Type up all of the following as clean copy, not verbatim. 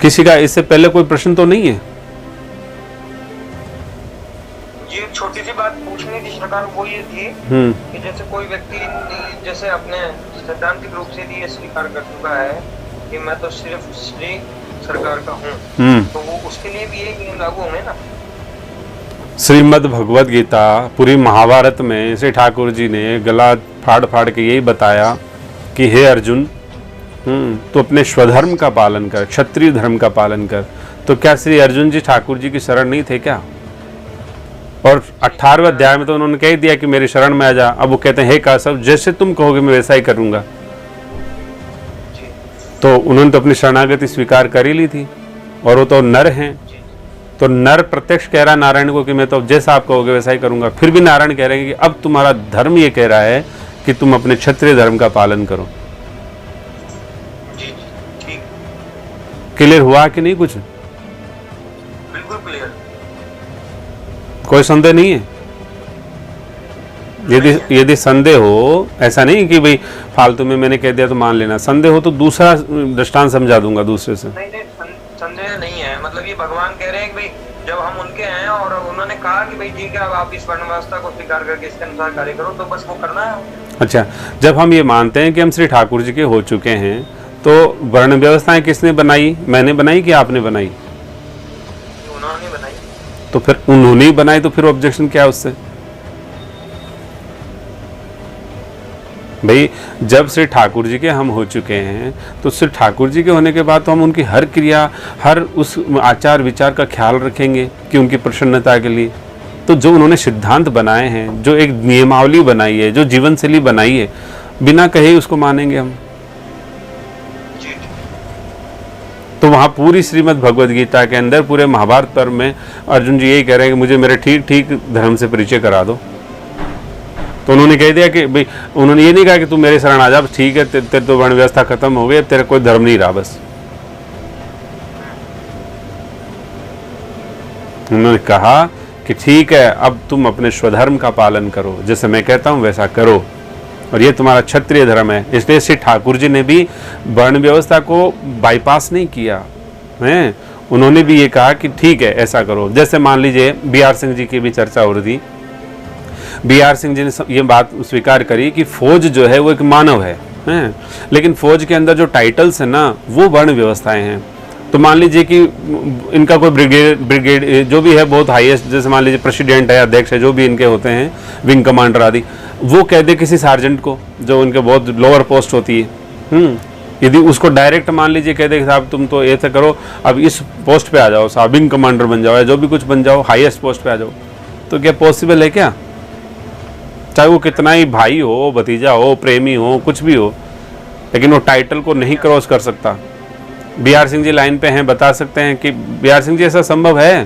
किसी का इससे पहले कोई प्रश्न तो नहीं है? जी छोटी सी बात पूछनी थी सरकार, वो ये थी कि जैसे कोई व्यक्ति जैसे अपने सैद्धांतिक रूप से ये स्वीकार कर चुका है कि मैं तो सिर्फ श्री सरकार का हूँ, तो वो उसके लिए भी ये नियम लागू होंगे ना? श्रीमद् भगवत गीता पूरी महाभारत में श्री ठाकुर जी ने गला फाड़ फाड़ के यही बताया कि हे अर्जुन, तो अपने स्वधर्म का पालन कर, क्षत्रिय धर्म का पालन कर। तो क्या श्री अर्जुन जी ठाकुर जी की शरण नहीं थे क्या? और 18वें अध्याय में तो उन्होंने कह दिया कि मेरी शरण में आ जा। अब वो कहते हैं हे काशव, जैसे तुम कहोगे मैं वैसा ही करूंगा। तो उन्होंने तो अपनी शरणागति स्वीकार कर ही ली थी, और वो तो नर हैं। तो नर प्रत्यक्ष कह रहा नारायण को कि मैं तो जैसा आप कहोगे वैसा ही करूंगा। फिर भी नारायण कह रहे हैं कि अब तुम्हारा धर्म ये कह रहा है कि तुम अपने क्षत्रिय धर्म का पालन करो। क्लियर हुआ कि नहीं? कुछ बिल्कुल क्लियर, कोई संदेह नहीं है? यदि संदेह हो, ऐसा नहीं कि भाई फालतू में मैंने कह दिया तो मान लेना। संदेह हो तो दूसरा दृष्टांत समझा दूंगा दूसरे से। नहीं संदेह नहीं है, मतलब ये भगवान कह रहे हैं कि भाई जब हम उनके हैं और उन्होंने कहा कि भाई ठीक है अब आप इस वर्ण व्यवस्था को स्वीकार करके इसके अनुसार कार्य करो, तो बस वो करना है। अच्छा, जब हम ये मानते हैं कि हम श्री ठाकुर जी के हो चुके हैं, तो वर्ण व्यवस्थाएं किसने बनाई? मैंने बनाई कि आपने बनाई? उन्होंने बनाई। तो फिर उन्होंने ही बनाई, तो फिर ऑब्जेक्शन क्या है उससे? भाई जब श्री ठाकुर जी के हम हो चुके हैं, तो श्री ठाकुर जी के होने के बाद तो हम उनकी हर क्रिया, हर उस आचार विचार का ख्याल रखेंगे कि उनकी प्रसन्नता के लिए। तो जो उन्होंने सिद्धांत बनाए हैं, जो एक नियमावली बनाई है, जो जीवन शैली बनाई है, बिना कहे उसको मानेंगे हम। तो वहाँ पूरी श्रीमद् भगवद गीता के अंदर, पूरे महाभारत पर्व में अर्जुन जी यही कह रहे हैं कि मुझे मेरे ठीक ठीक धर्म से परिचय करा दो। तो उन्होंने कह दिया कि भाई, उन्होंने ये नहीं कहा कि तू मेरे शरण आ जा, ठीक है तेरे तो वर्ण व्यवस्था खत्म हो गई, तेरा कोई धर्म नहीं रहा। बस उन्होंने कहा कि ठीक है अब तुम अपने स्वधर्म का पालन करो, जैसे मैं कहता हूँ वैसा करो, और ये तुम्हारा क्षत्रिय धर्म है। इसलिए श्री ठाकुर जी ने भी वर्ण व्यवस्था को बाईपास नहीं किया है। उन्होंने भी ये कहा कि ठीक है ऐसा करो। जैसे मान लीजिए BR सिंह जी की भी चर्चा हो रही थी। BR सिंह जी ने ये बात स्वीकार करी कि फौज जो है वो एक मानव है, लेकिन फौज के अंदर जो टाइटल्स है ना, वो वर्ण व्यवस्थाएं हैं। तो मान लीजिए कि इनका कोई ब्रिगेड जो भी है बहुत हाईएस्ट, जैसे मान लीजिए प्रेसिडेंट है, अध्यक्ष है, जो भी इनके होते हैं, विंग कमांडर आदि, वो कह दे किसी सार्जेंट को जो उनके बहुत लोअर पोस्ट होती है, यदि उसको डायरेक्ट मान लीजिए कह दे कि साहब तुम तो ऐसे करो, अब इस पोस्ट पे आ जाओ, साहब विंग कमांडर बन जाओ या जो भी कुछ बन जाओ, हाईएस्ट पोस्ट पे आ जाओ, तो क्या पॉसिबल है क्या? चाहे वो कितना ही भाई हो, भतीजा हो, प्रेमी हो, कुछ भी हो, लेकिन वो टाइटल को नहीं क्रॉस कर सकता। BR सिंह जी लाइन पे हैं, बता सकते हैं कि BR सिंह जी ऐसा संभव है?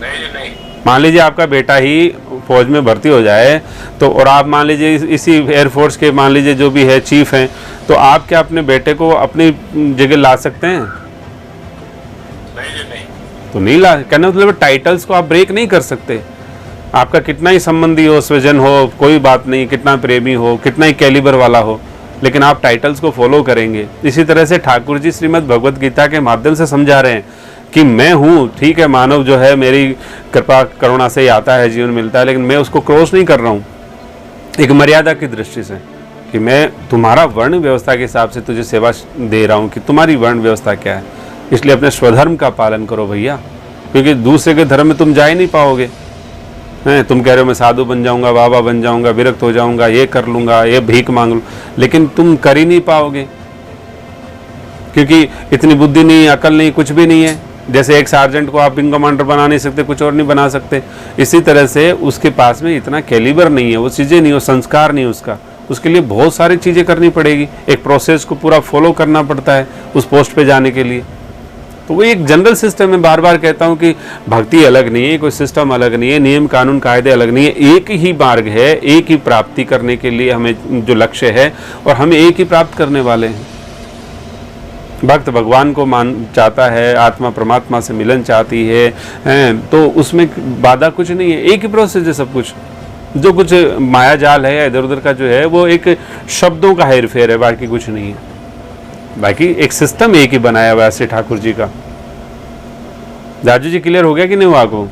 नहीं। मान लीजिए आपका बेटा ही फौज में भर्ती हो जाए, तो और आप मान लीजिए इसी एयरफोर्स के मान लीजिए जो भी है चीफ हैं, तो आप क्या अपने बेटे को अपनी जगह ला सकते हैं? नहीं। तो नहीं ला, कहना मतलब टाइटल्स को आप ब्रेक नहीं कर सकते। आपका कितना ही संबंधी हो, स्वजन हो, कोई बात नहीं, कितना प्रेमी हो, कितना ही कैलिबर वाला हो, लेकिन आप टाइटल्स को फॉलो करेंगे। इसी तरह से ठाकुर जी श्रीमद् भगवद गीता के माध्यम से समझा रहे हैं कि मैं हूँ, ठीक है, मानव जो है मेरी कृपा करुणा से ही आता है, जीवन मिलता है, लेकिन मैं उसको क्रॉस नहीं कर रहा हूँ एक मर्यादा की दृष्टि से, कि मैं तुम्हारा वर्ण व्यवस्था के हिसाब से तुझे सेवा दे रहा हूँ कि तुम्हारी वर्ण व्यवस्था क्या है। इसलिए अपने स्वधर्म का पालन करो भैया, क्योंकि दूसरे के धर्म में तुम जा ही नहीं पाओगे। तुम कह रहे हो मैं साधु बन जाऊंगा, बाबा बन जाऊंगा, विरक्त हो जाऊंगा, ये कर लूंगा, ये भीख मांग लूँ, लेकिन तुम कर ही नहीं पाओगे, क्योंकि इतनी बुद्धि नहीं, अकल नहीं, कुछ भी नहीं है। जैसे एक सार्जेंट को आप विंग कमांडर बना नहीं सकते, कुछ और नहीं बना सकते, इसी तरह से उसके पास में इतना कैलिबर नहीं है, वो चीज़ें नहीं हो, संस्कार नहीं उसका, उसके लिए बहुत सारी चीज़ें करनी पड़ेगी, एक प्रोसेस को पूरा फॉलो करना पड़ता है उस पोस्ट पे जाने के लिए। तो वो एक जनरल सिस्टम है। बार बार कहता हूँ कि भक्ति अलग नहीं है, कोई सिस्टम अलग नहीं है, नियम कानून कायदे अलग नहीं है, एक ही मार्ग है, एक ही प्राप्ति करने के लिए हमें जो लक्ष्य है, और हमें एक ही प्राप्त करने वाले हैं। भक्त भगवान को मान चाहता है, आत्मा परमात्मा से मिलन चाहती है, तो उसमें बाधा कुछ नहीं है, एक ही प्रोसेस है सब कुछ। जो कुछ माया जाल है या इधर उधर का जो है, वो एक शब्दों का हेर फेर है, बाकी कुछ नहीं है। बाकी एक सिस्टम एक ही बनाया हुआ है श्री ठाकुर जी का। राजू जी क्लियर हो गया कि नहीं हुआ आपको?